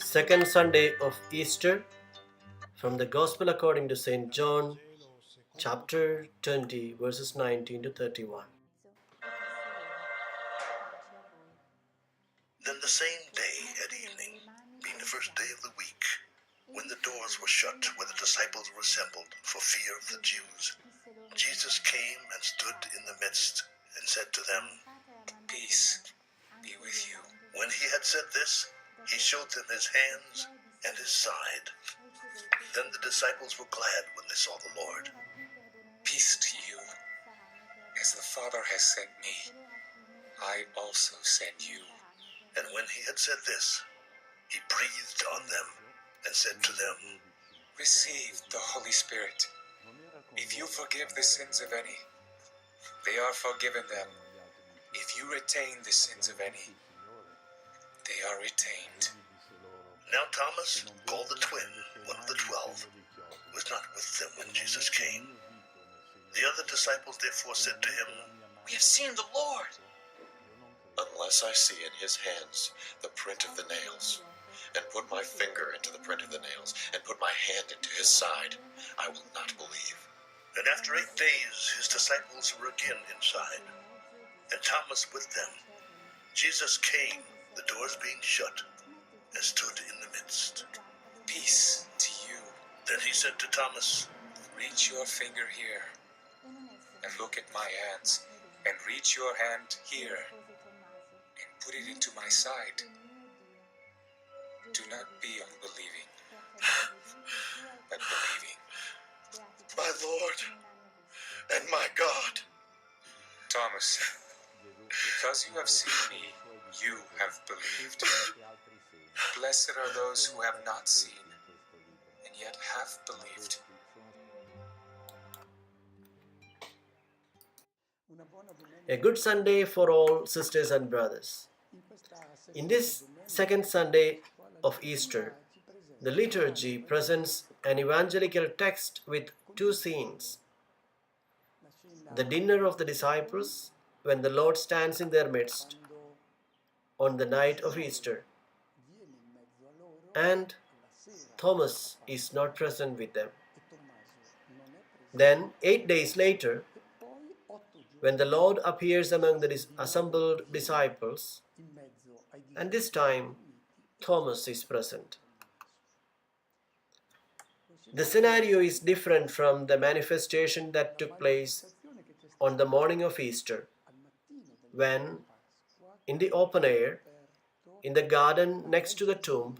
Second Sunday of Easter, from the Gospel according to St. John, chapter 20, verses 19 to 31. Then the same day at evening, being the first day of the week, when the doors were shut where the disciples were assembled for fear of the Jews, Jesus came and stood in the midst and said to them, Peace be with you. When he had said this, he showed them his hands and his side. Then the disciples were glad when they saw the Lord. Peace to you. As the Father has sent me, I also send you. And when he had said this, he breathed on them and said to them, Receive the Holy Spirit. If you forgive the sins of any, they are forgiven them. If you retain the sins of any, they are retained. Now Thomas, called the twin, one of the 12, was not with them when Jesus came. The other disciples therefore said to him, We have seen the Lord. Unless I see in his hands the print of the nails, and put my finger into the print of the nails, and put my hand into his side, I will not believe. And after 8 days his disciples were again inside, and Thomas with them. Jesus came, the doors being shut, and stood in the midst. Peace to you. Then he said to Thomas, Reach your finger here, and look at my hands, and reach your hand here, and put it into my side. Do not be unbelieving, but believing. My Lord and my God. Thomas, because you have seen me, you have believed. Blessed are those who have not seen, and yet have believed. A good Sunday for all sisters and brothers. In this second Sunday of Easter, the liturgy presents an evangelical text with two scenes. The dinner of the disciples, when the Lord stands in their midst on the night of Easter, and Thomas is not present with them. Then, 8 days later, when the Lord appears among the assembled disciples, and this time Thomas is present. The scenario is different from the manifestation that took place on the morning of Easter, when, in the open air, in the garden next to the tomb,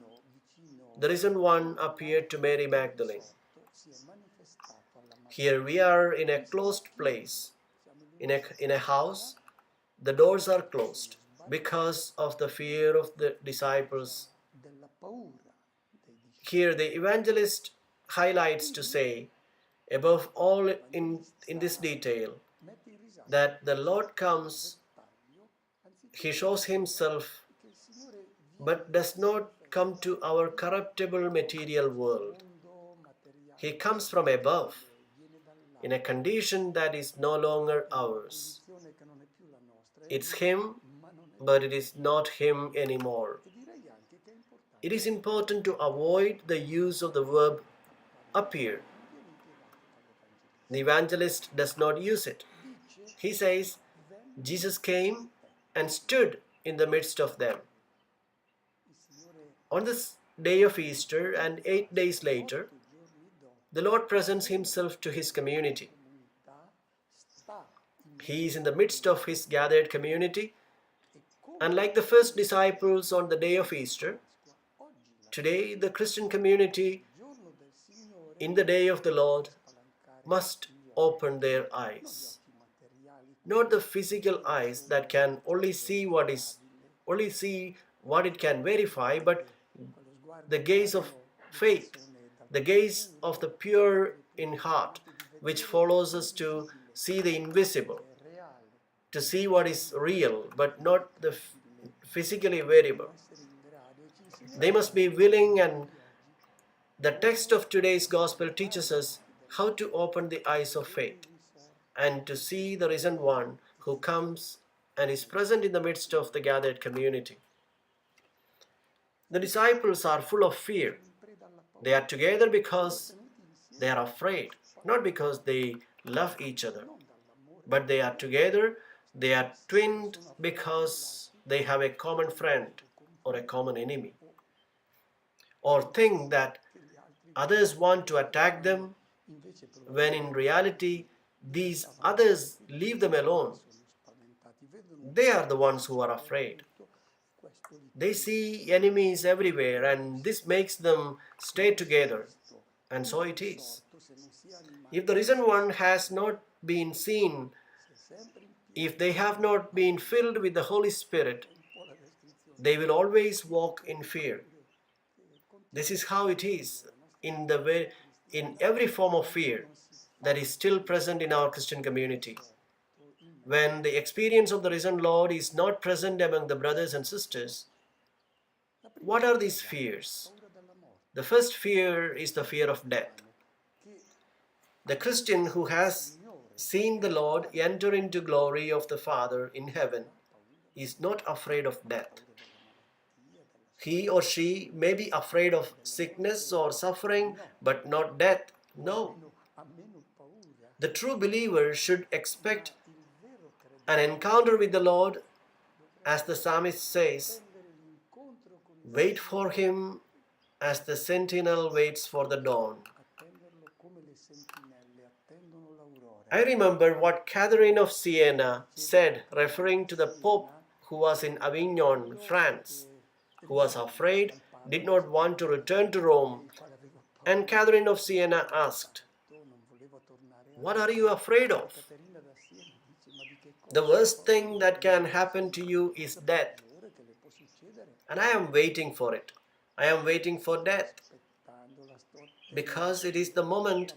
the risen one appeared to Mary Magdalene. Here we are in a closed place, in a house. The doors are closed because of the fear of the disciples. Here the evangelist highlights to say, above all in this detail, that the Lord comes, he shows himself, but does not come to our corruptible material world. He comes from above, in a condition that is no longer ours. It's him, but it is not him anymore. It is important to avoid the use of the verb appear. The evangelist does not use it. He says, Jesus came and stood in the midst of them. On this day of Easter and 8 days later, the Lord presents himself to his community. He is in the midst of his gathered community, and like the first disciples on the day of Easter, today the Christian community in the day of the Lord must open their eyes. Not the physical eyes that can only see what it can verify, but the gaze of faith, the gaze of the pure in heart, which follows us to see the invisible, to see what is real, but not the physically variable. They must be willing, and the text of today's gospel teaches us how to open the eyes of faith and to see the risen one who comes and is present in the midst of the gathered community. The disciples are full of fear. They are together because they are afraid, not because they love each other, but they are together, they are twinned because they have a common friend or a common enemy, or think that others want to attack them when in reality these others leave them alone. They are the ones who are afraid. They see enemies everywhere and this makes them stay together. And so it is. If the risen one has not been seen, if they have not been filled with the Holy Spirit, they will always walk in fear. This is how it is in every form of fear that is still present in our Christian community. When the experience of the risen Lord is not present among the brothers and sisters, what are these fears? The first fear is the fear of death. The Christian who has seen the Lord enter into glory of the Father in heaven is not afraid of death. He or she may be afraid of sickness or suffering, but not death. No. The true believer should expect an encounter with the Lord, as the psalmist says, wait for him as the sentinel waits for the dawn. I remember what Catherine of Siena said, referring to the Pope who was in Avignon, France, who was afraid, did not want to return to Rome. And Catherine of Siena asked, "What are you afraid of?" "The worst thing that can happen to you is death. And I am waiting for it. I am waiting for death because it is the moment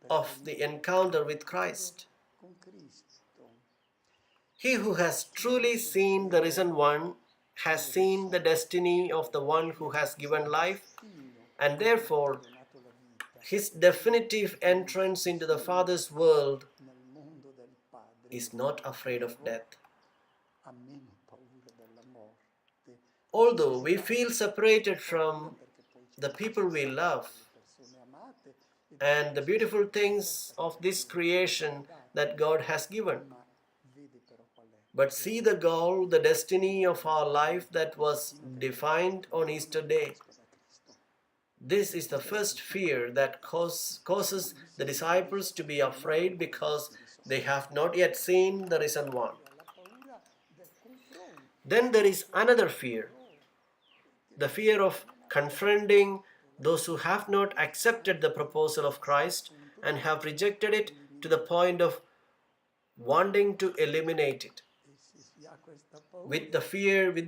of the encounter with Christ." He who has truly seen the risen one has seen the destiny of the one who has given life, and therefore his definitive entrance into the Father's world is not afraid of death. Although we feel separated from the people we love and the beautiful things of this creation that God has given, but see the goal, the destiny of our life that was defined on Easter Day. This is the first fear that causes the disciples to be afraid because they have not yet seen the risen one. Then there is another fear, the fear of confronting those who have not accepted the proposal of Christ and have rejected it to the point of wanting to eliminate it. With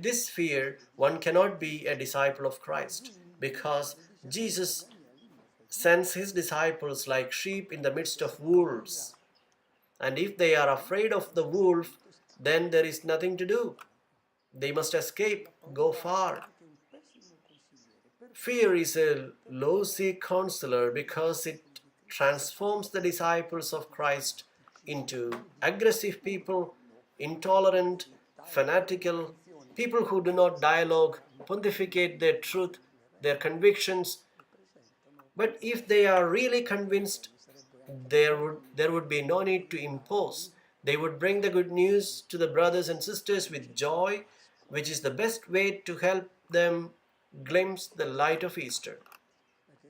this fear, one cannot be a disciple of Christ, because Jesus sends his disciples like sheep in the midst of wolves. And if they are afraid of the wolf, then there is nothing to do. They must escape, go far. Fear is a lousy counselor because it transforms the disciples of Christ into aggressive people, intolerant, fanatical, people who do not dialogue, pontificate their truth, their convictions. But if they are really convinced, there would be no need to impose. They would bring the good news to the brothers and sisters with joy, which is the best way to help them glimpse the light of Easter.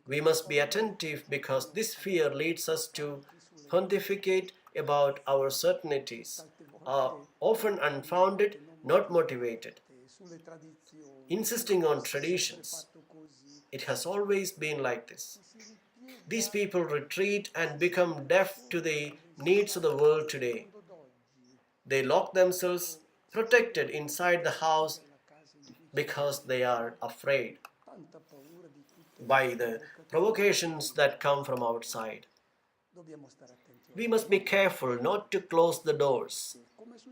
We must be attentive because this fear leads us to pontificate about our certainties, are often unfounded, not motivated, insisting on traditions. It has always been like this. These people retreat and become deaf to the needs of the world today. They lock themselves protected inside the house because they are afraid by the provocations that come from outside. We must be careful not to close the doors,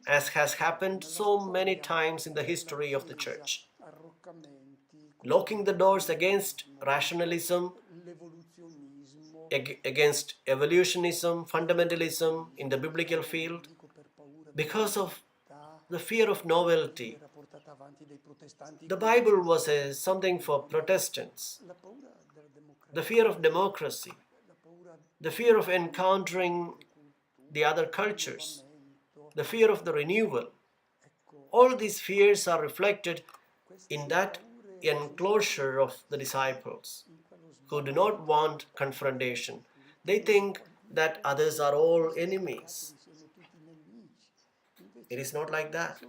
as has happened so many times in the history of the church. Locking the doors against rationalism, against evolutionism, fundamentalism in the biblical field, because of the fear of novelty, The Bible was something for Protestants. The fear of democracy, the fear of encountering the other cultures, the fear of the renewal. All these fears are reflected in that enclosure of the disciples who do not want confrontation. They think that others are all enemies. It is not like that.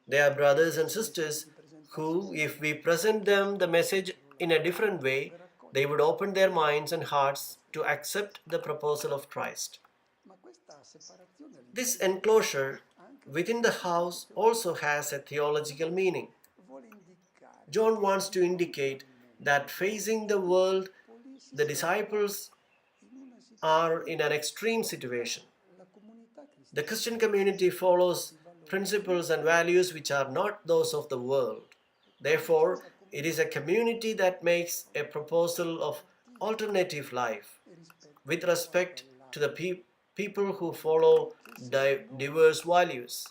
They are brothers and sisters who, if we present them the message in a different way, they would open their minds and hearts to accept the proposal of Christ. This enclosure within the house also has a theological meaning. John wants to indicate that facing the world, the disciples are in an extreme situation. The Christian community follows principles and values which are not those of the world. Therefore, it is a community that makes a proposal of alternative life with respect to the people who follow diverse values.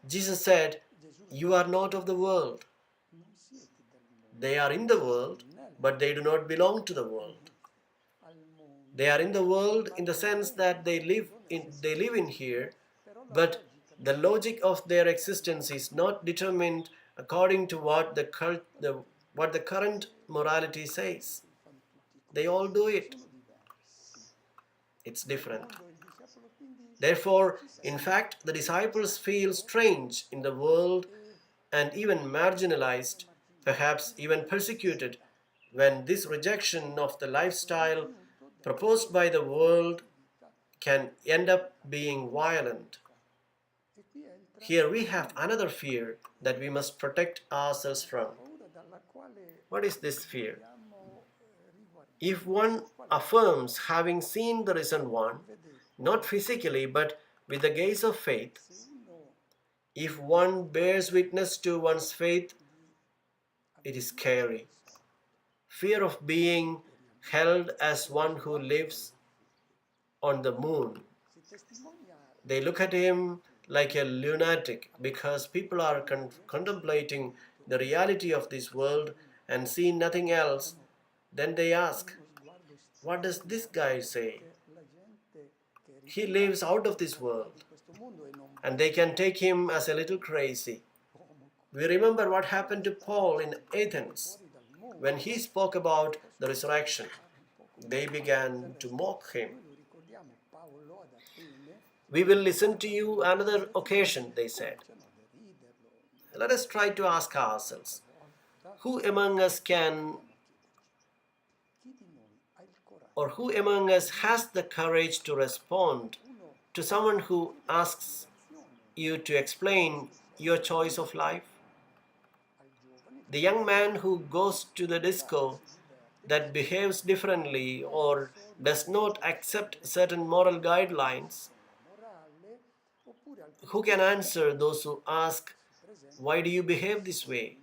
Jesus said, "You are not of the world." They are in the world, but they do not belong to the world. They are in the world in the sense that they live in here, but the logic of their existence is not determined according to what the current morality says. They all do it. It's different. Therefore, in fact, the disciples feel strange in the world and even marginalized, perhaps even persecuted, when this rejection of the lifestyle proposed by the world can end up being violent. Here we have another fear that we must protect ourselves from. What is this fear? If one affirms having seen the risen one, not physically but with the gaze of faith, if one bears witness to one's faith, it is scary. Fear of being held as one who lives on the moon. They look at him like a lunatic because people are contemplating the reality of this world and see nothing else. Then they ask, "What does this guy say? He lives out of this world." And they can take him as a little crazy. We remember what happened to Paul in Athens when he spoke about the resurrection. They began to mock him. "We will listen to you another occasion," they said. Let us try to ask ourselves, who among us has the courage to respond to someone who asks you to explain your choice of life? The young man who goes to the disco that behaves differently or does not accept certain moral guidelines, who can answer those who ask, "Why do you behave this way?"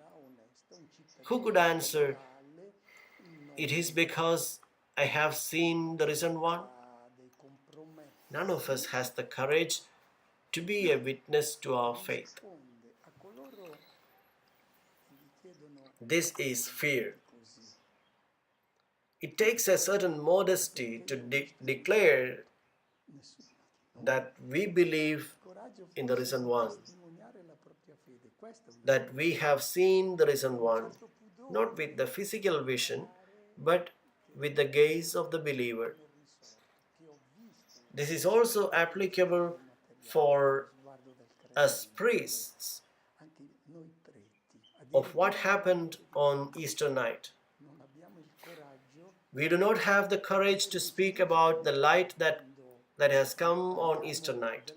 Who could answer, "It is because I have seen the risen one"? None of us has the courage to be a witness to our faith. This is fear. It takes a certain modesty to declare that we believe in the risen one, that we have seen the risen one, not with the physical vision, but with the gaze of the believer. This is also applicable for us priests of what happened on Easter night. We do not have the courage to speak about the light that has come on Easter night,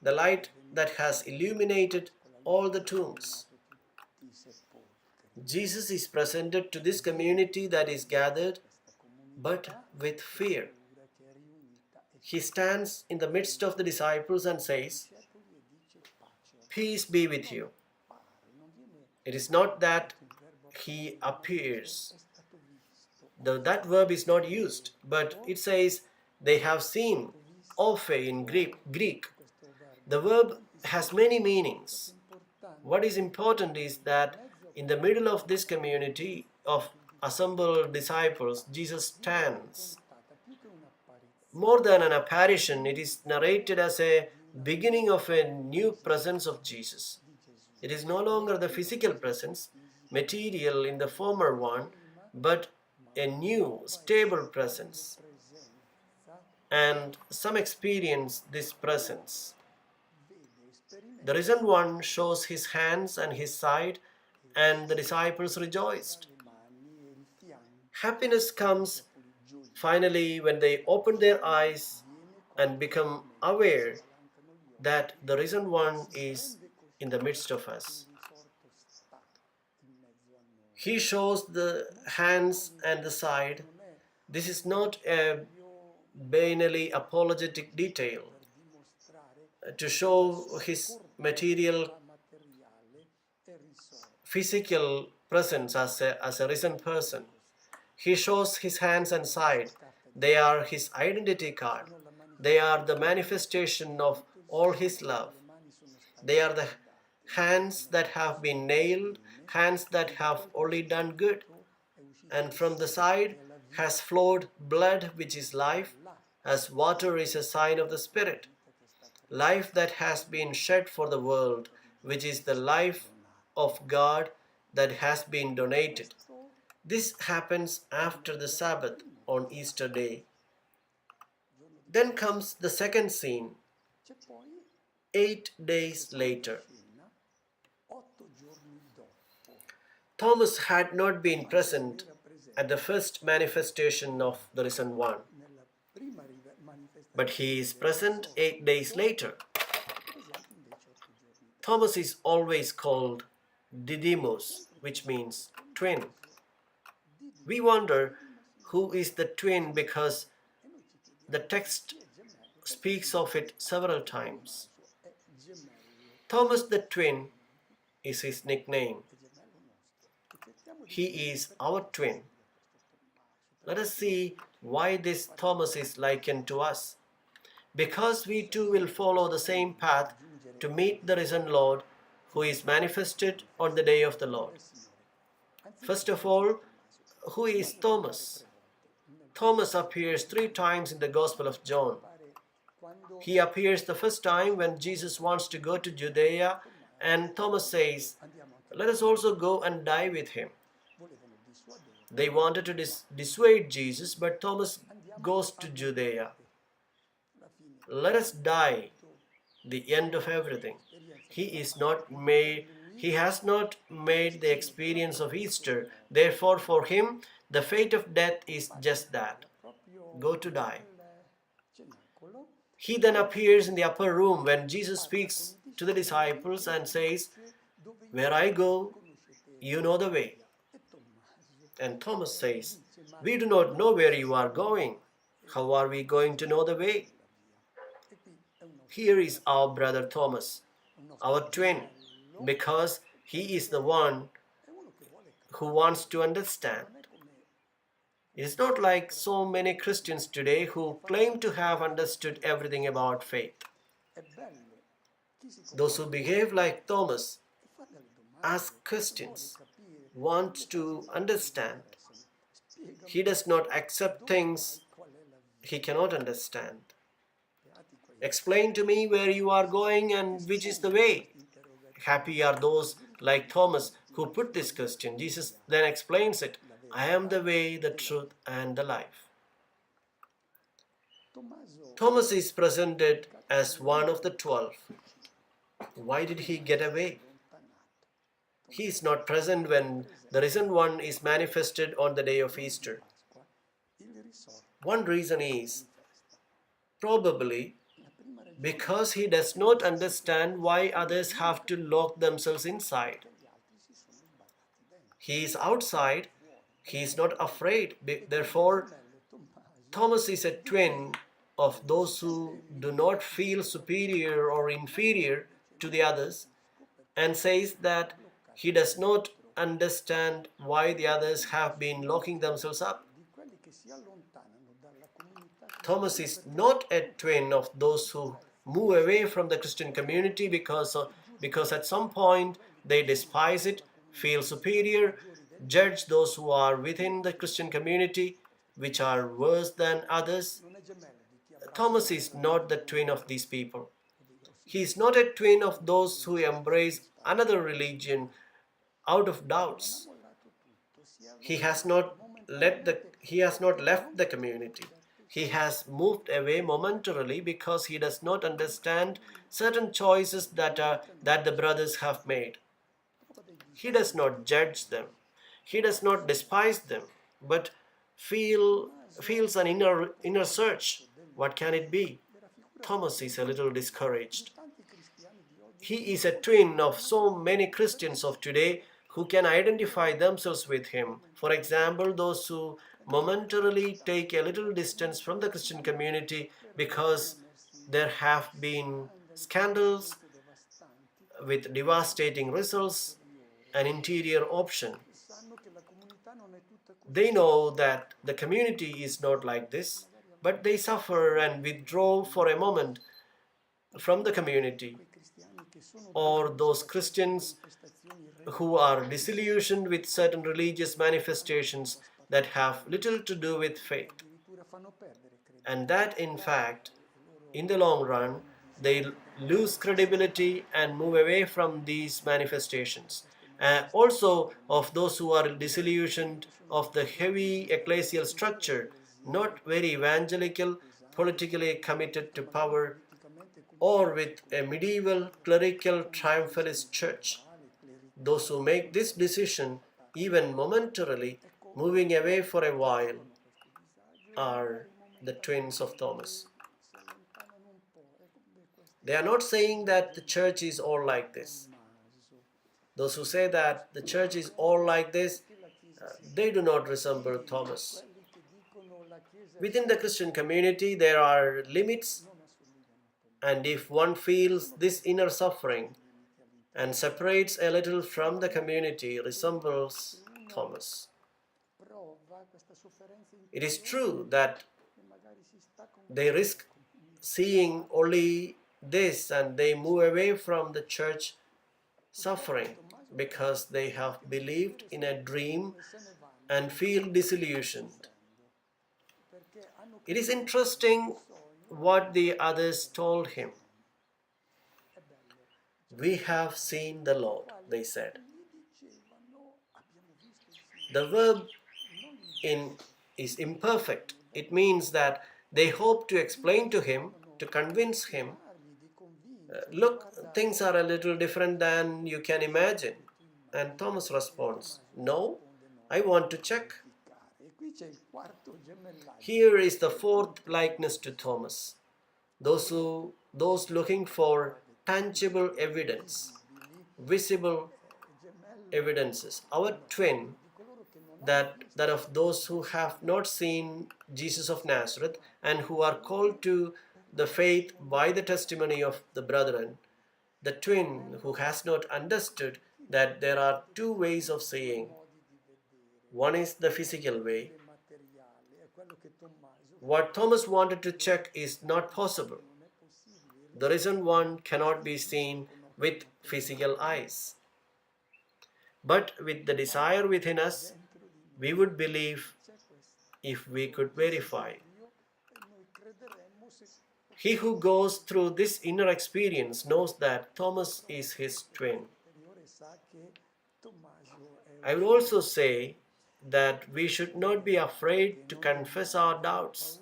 the light that has illuminated all the tombs. Jesus is presented to this community that is gathered, but with fear. He stands in the midst of the disciples and says, "Peace be with you." It is not that he appears. That verb is not used, but it says they have seen, ophe in Greek. The verb has many meanings. What is important is that in the middle of this community of assembled disciples, Jesus stands. More than an apparition, it is narrated as a beginning of a new presence of Jesus. It is no longer the physical presence, material in the former one, but a new, stable presence. And some experience this presence. The risen one shows his hands and his side, and the disciples rejoiced. Happiness comes finally when they open their eyes and become aware that the risen one is in the midst of us. He shows the hands and the side. This is not a banally apologetic detail to show his material physical presence as a risen person. He shows his hands and side. They are his identity card. They are the manifestation of all his love. They are the hands that have been nailed, hands that have only done good. And from the side has flowed blood, which is life, as water is a sign of the Spirit. Life that has been shed for the world, which is the life of God that has been donated. This happens after the Sabbath on Easter Day. Then comes the second scene, 8 days later. Thomas had not been present at the first manifestation of the risen one, but he is present 8 days later. Thomas is always called Didymus, which means twin. We wonder who is the twin because the text speaks of it several times. Thomas the twin is his nickname. He is our twin. Let us see why this Thomas is likened to us. Because we too will follow the same path to meet the risen Lord who is manifested on the day of the Lord. First of all, who is Thomas? Thomas appears 3 times in the Gospel of John. He appears the first time when Jesus wants to go to Judea, and Thomas says, "Let us also go and die with him." They wanted to dissuade Jesus, but Thomas goes to Judea. Let us die, the end of everything. He has not made the experience of Easter. Therefore, for him, the fate of death is just that. Go to die. He then appears in the upper room when Jesus speaks to the disciples and says, "Where I go, you know the way." And Thomas says, "We do not know where you are going. How are we going to know the way?" Here is our brother Thomas, our twin, because he is the one who wants to understand. It is not like so many Christians today who claim to have understood everything about faith. Those who behave like Thomas, as Christians, want to understand. He does not accept things he cannot understand. Explain to me where you are going and which is the way. Happy are those like Thomas who put this question. Jesus then explains it. I am the way, the truth, and the life. Thomas is presented as one of the 12. Why did he get away? He is not present when the risen one is manifested on the day of Easter. One reason is probably because he does not understand why others have to lock themselves inside. He is outside. He is not afraid. Therefore, Thomas is a twin of those who do not feel superior or inferior to the others, and says that he does not understand why the others have been locking themselves up. Thomas is not a twin of those who move away from the Christian community because at some point they despise it, feel superior, judge those who are within the Christian community, which are worse than others. Thomas is not the twin of these people. He is not a twin of those who embrace another religion out of doubts. He has not left the community. He has moved away momentarily because he does not understand certain choices that the brothers have made. He does not judge them. He does not despise them, but feels an inner search. What can it be? Thomas is a little discouraged. He is a twin of so many Christians of today who can identify themselves with him. For example, those who momentarily take a little distance from the Christian community because there have been scandals with devastating results, an interior option. They know that the community is not like this, but they suffer and withdraw for a moment from the community. Or those Christians who are disillusioned with certain religious manifestations that have little to do with faith. And that, in fact, in the long run, they lose credibility and move away from these manifestations. Also, of those who are disillusioned of the heavy ecclesial structure, not very evangelical, politically committed to power, or with a medieval clerical triumphalist church. Those who make this decision, even momentarily, moving away for a while, are the twins of Thomas. They are not saying that the church is all like this. Those who say that the church is all like this, they do not resemble Thomas. Within the Christian community, there are limits, and if one feels this inner suffering and separates a little from the community, resembles Thomas. It is true that they risk seeing only this and they move away from the church suffering because they have believed in a dream and feel disillusioned. It is interesting what the others told him. We have seen the Lord, they said. The verb is imperfect. It means that they hope to explain to him, to convince him, look, things are a little different than you can imagine. And Thomas responds, no, I want to check. Here is the fourth likeness to Thomas. Those looking for tangible evidence, visible evidences. Our twin, that of those who have not seen Jesus of Nazareth and who are called to the faith by the testimony of the brethren, the twin who has not understood that there are two ways of seeing. One is the physical way. What Thomas wanted to check is not possible. The risen one cannot be seen with physical eyes. But with the desire within us, we would believe if we could verify. He who goes through this inner experience knows that Thomas is his twin. I would also say that we should not be afraid to confess our doubts,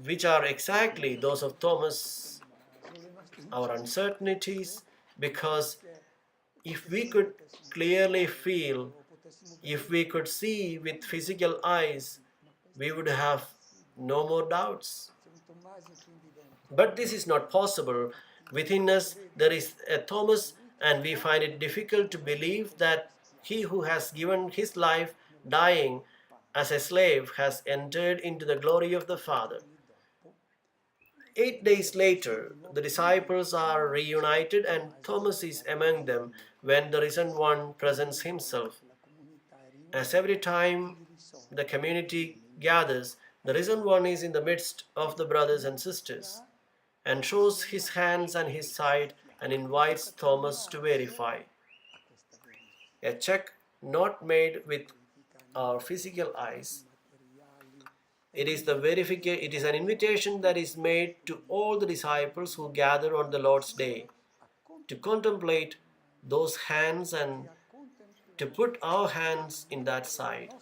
which are exactly those of Thomas, our uncertainties, because if we could clearly feel, if we could see with physical eyes, we would have no more doubts. But this is not possible. Within us, there is a Thomas, and we find it difficult to believe that he who has given his life dying as a slave has entered into the glory of the Father. 8 days later, the disciples are reunited and Thomas is among them when the risen one presents himself. As every time the community gathers, The risen one is in the midst of the brothers and sisters and shows his hands and his side and invites Thomas to verify. A check not made with our physical eyes. It is an invitation that is made to all the disciples who gather on the Lord's day to contemplate those hands and to put our hands in that side.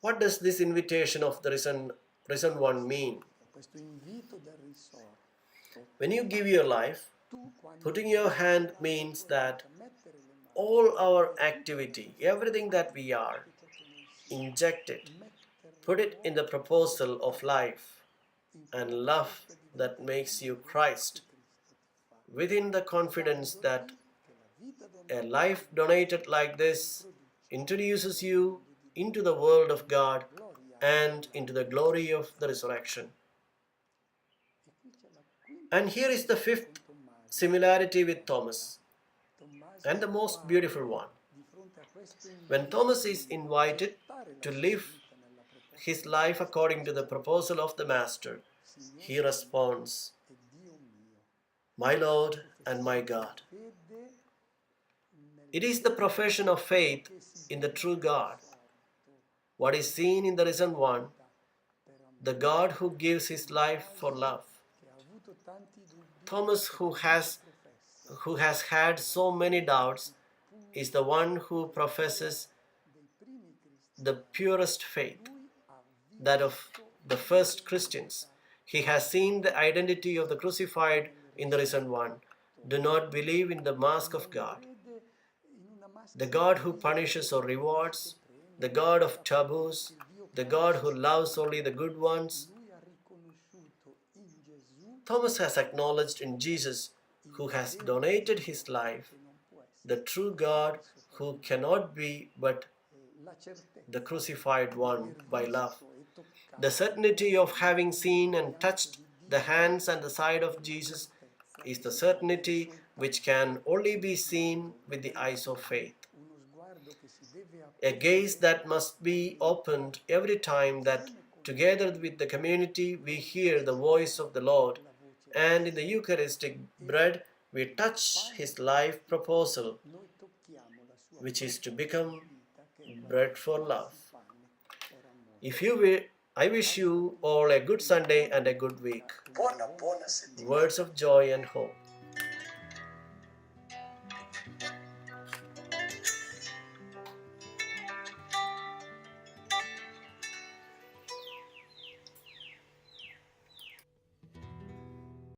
What does this invitation of the risen one mean? When you give your life, putting your hand means that all our activity, everything that we are, inject it, put it in the proposal of life and love that makes you Christ, within the confidence that a life donated like this introduces you into the world of God and into the glory of the resurrection. And here is the fifth similarity with Thomas, and the most beautiful one. When Thomas is invited to live his life according to the proposal of the Master, he responds, "My Lord and my God." It is the profession of faith in the true God. What is seen in the risen one, the God who gives his life for love. Thomas, who has had so many doubts, is the one who professes the purest faith, that of the first Christians. He has seen the identity of the crucified in the risen one. Do not believe in the mask of God, the God who punishes or rewards, the God of taboos, the God who loves only the good ones. Thomas has acknowledged in Jesus, who has donated his life, the true God who cannot be but the crucified one by love. The certainty of having seen and touched the hands and the side of Jesus is the certainty which can only be seen with the eyes of faith. A gaze that must be opened every time that, together with the community, we hear the voice of the Lord, and in the Eucharistic bread we touch his life proposal, which is to become bread for love. If you will, I wish you all a good Sunday and a good week. Words of joy and hope.